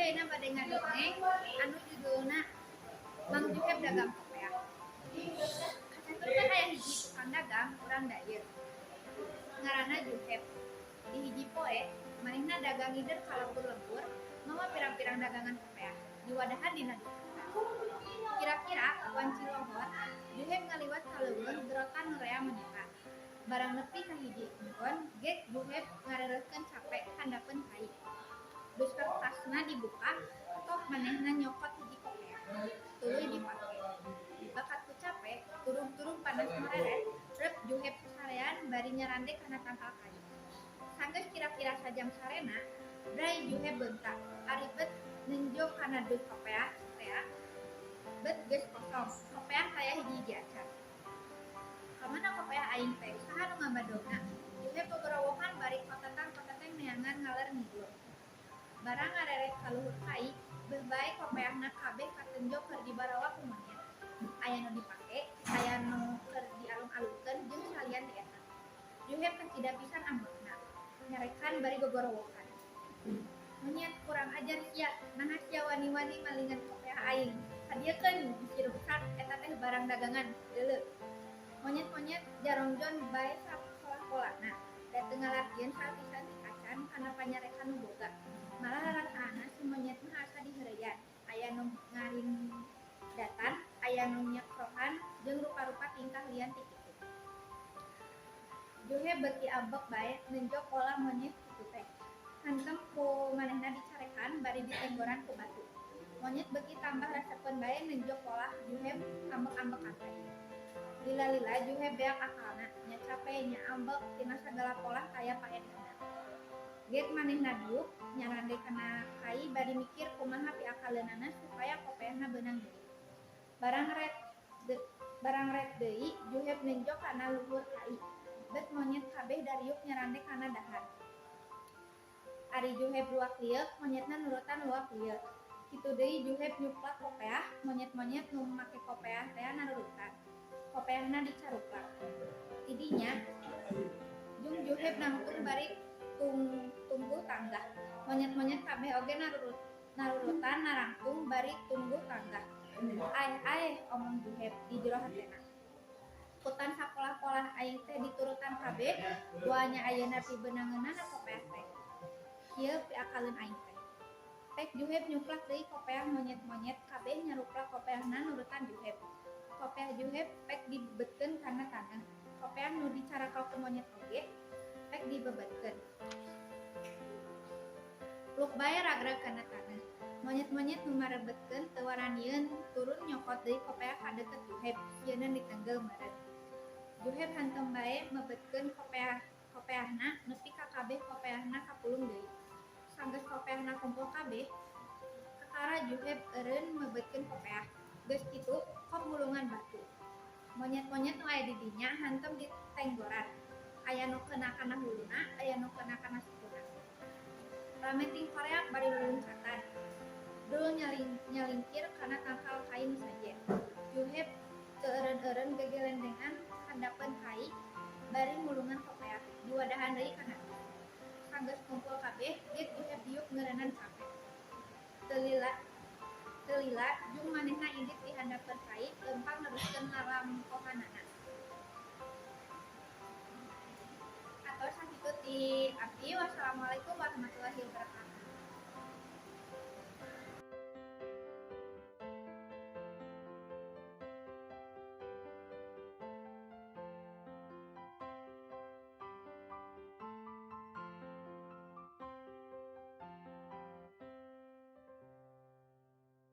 ayeuna bade ngadongeng anu judulna Mang Juheb dagang kopea. Kacaturkeun aya hiji tukang dagang urang dayeuh. Ngaranna Juheb. Di hiji poe, manehna dagang ngider ka lembur-lembur, mawa pirang-pirang dagangan kopea. Diwadahan dina dicatat. Kira-kira kawan Cilohor, Juheb ngaliwat ka leuweung gerotan nu rea menyerat. Barang nepi ka hiji engkon, gek Juheb ngareureuhkeun cape handapeun kai. Dus kertasna dibuka, tok manehna nyokot hiji kopea. Tuluy dipake. Bakat ku cape, turung-turung panas mareret, rep Juheb sarean bari nyarande kana tangkal kai. Sanggeus kira-kira sajam sarena, brai Juheb beuntak, ari bet nenjo kana dus kopea, bet geus kosong, kopea saya hiji acan. Kamana kopea aing teh, saha nu ngabadogna? Juheb gogorowokan bari kotetang neangan ngaler ngidul. Barang ngareret ka luhur kai, beh bae kopeahna kabeh katenjo keur dibarawa ku monyet. Aya nu dipake, aya nu keur dialung-alungkeun jeung salian dieta. Juheb kacida pisan ambekna, nyarekan bari gogorowokan. Monyet kurang ajar sia, naha sia wani-wani malingan kopeah aing. Hadiekeun bisi rusak eta teh barang dagangan, deuleu. Monyet-monyet jarongjon bae sapola-polana, da teu ngalartieun salti-salti acan kana panyarekan nu boga. Malah rarasaana si monyet mah asa diheureuyan, aya nu ngaring datan, aya nu nyekrohan, jeung rupa-rupa tingkah lian ti kitu. Juheb beuki ambek bae nenjok pola monyet kitu teh. Hantem ku manehna dicarekan bari ditenggoran ku batu. Monyet beuki tambah rasakeun bae nenjok pola Juheb ambek-ambekan teh. Lila-lila Juheb beak akalna, nya cape nya ambek tina sagala pola kaya paedanna. Gek manehna diuk nyarande kana kai bari mikir kumaha piakaleunana supaya kopeahna beunang deui. Barang ret deui Juheb nenjok kana luhur kai. Bet monyet kabeh dariuk nyarande kana dahar. Ari Juheb luak lieu, monyetna nurutan luak lieu. Kitu deui Juheb nyuplak kopeah, monyet-monyet nu make kopeah teh narurutan. Kopeahna dicaruplak. Tidinya Jung Juheb nangtung bari tunggu tangga. Monyet-monyet kabeh oge narurutan narangtung bari tunggu tangga. Aeh omong Juheb di jero hatena. Kutan sapola-pola aing teh diturutan kabeh, duanya ayeuna pibeunangeunana kopeah teh. Kieu piakaleun aing teh. Pek Juheb nyuplak deui kopeah monyet-monyet kabeh nyaruplak kopeahna nurutan Juheb. Kopeah Juheb pek dibetkeun kana tanah. Kopeah nu dicarakal ku monyet oge pek dibebetkeun. Luk bae ragrag kana tanah. Monyet-monyet nu marebetkeun teu waranieun turun nyokot deui kopeah ka deukeut Juheb, sieuna ditenggel meureun. Juheb hantem bae mebetkeun kopeahna nepi ka kabeh kopeahna kapulung deui. Sanggeus kopeahna kumpul kabeh, kakara Juheb eureun mebetkeun kopeah. Geus kitu kok gulungan batu. Monyet-monyet nu aya di dinya hantem di tenggoran. Aya nu keuna kana huluna, aya nu keuna kana sikuna. Rame ting koreak bari luluncatan. Dul nyalingkir kana tangkal kain sajen. Juheb teu eureun-eureun gegelendengan handapeun kai bari ngulungan kopeah. Diwadahan deui kana. Sanggeus kumpul kabeh, gek Juheb diuk ngeureunnan cape. Teu lila Jung manehna indit di handapeun kai lempang neruskeun lalampohanana. Atos sakitu ti abdi. Wassalamualaikum warahmatullahi